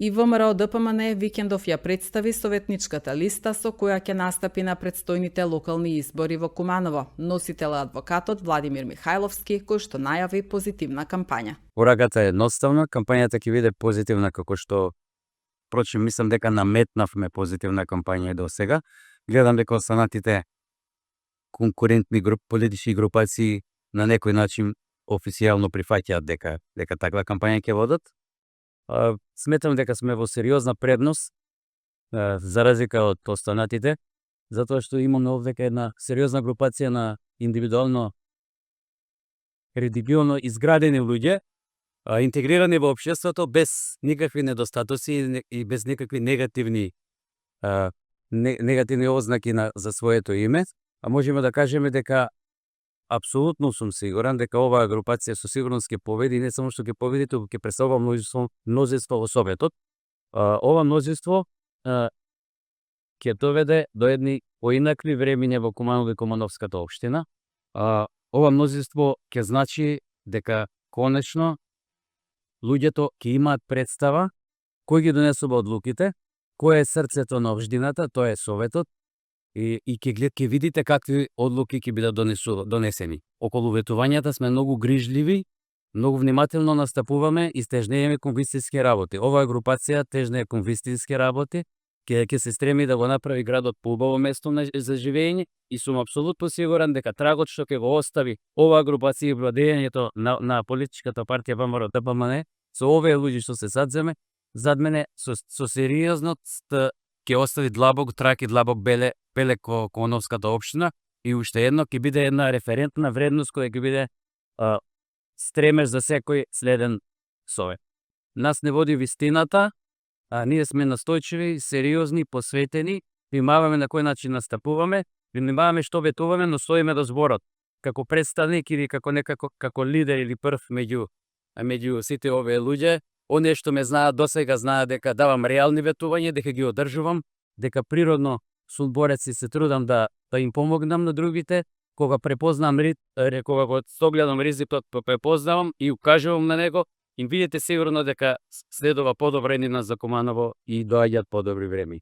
И ВМРО ДПМН викендов ја представи советничката листа со која ќе настапи на предстојните локални избори во Куманово. Носител е адвокатот Владимир Михајловски, кој што најави позитивна кампања. Пораката е едноставна, кампањата ќе биде позитивна како што впрочем мислам дека наметнавме позитивна кампања и до сега. Гледам дека останатите конкурентни политички групации на некој начин официјално прифаќаат дека таква кампања ќе водат. Сметам дека сме во сериозна предност за разлика од останатите, затоа што имаме овдека една сериозна групација на индивидуално кредибилно изградени луѓе, интегрирани во општеството без никакви недостатоци и без никакви негативни ознаки за своето име, а можеме да кажеме дека апсолутно сум сигурен дека оваа групација со сигурност ќе победи, не само што ќе победи, туку ќе представува мнозинство во Советот. Ова мнозинство ќе доведе до едни поинакви времиња во Куманово и Кумановската општина. Ова мнозинство ќе значи дека конечно луѓето ќе имаат представа кој ги донесува одлуките, кој е срцето на општината, тоа е Советот, и ќе видите какви одлуки ќе бидат донесени. Околу ветувањата сме многу грижливи, многу внимателно настапуваме и стежнееме кон вистински работи. Оваа групација тежнее кон вистински работи, ќе се стреми да го направи градот поубаво место за живење и сум апсолутно сигурен дека трагот што ќе го остави оваа групација и владењето на политичката партија ВМРО ДПМН со овие луѓе што се зад мене со сериозност ќе остави длабок трак и длабок беле Кумановската општина и уште едно ќе биде една референтна вредност која ќе биде стремеж за секој следен совет. Нас не води вистината, ние сме настојчиви, сериозни, посветени, внимаваме на кој начин настапуваме, внимаваме што ветуваме, но стоиме до зборот. Како представник или како лидер или прв меѓу сите овие луѓе, оние што ме знаат досега знаат дека давам реални ветувања, дека ги одржувам, дека природно сум борец и се трудам да им помогнам на другите, кога го согледам ризикот, препознавам и укажувам на него, и видите сигурно дека следува подобра иднина за Куманово и доаѓаат подобри времења.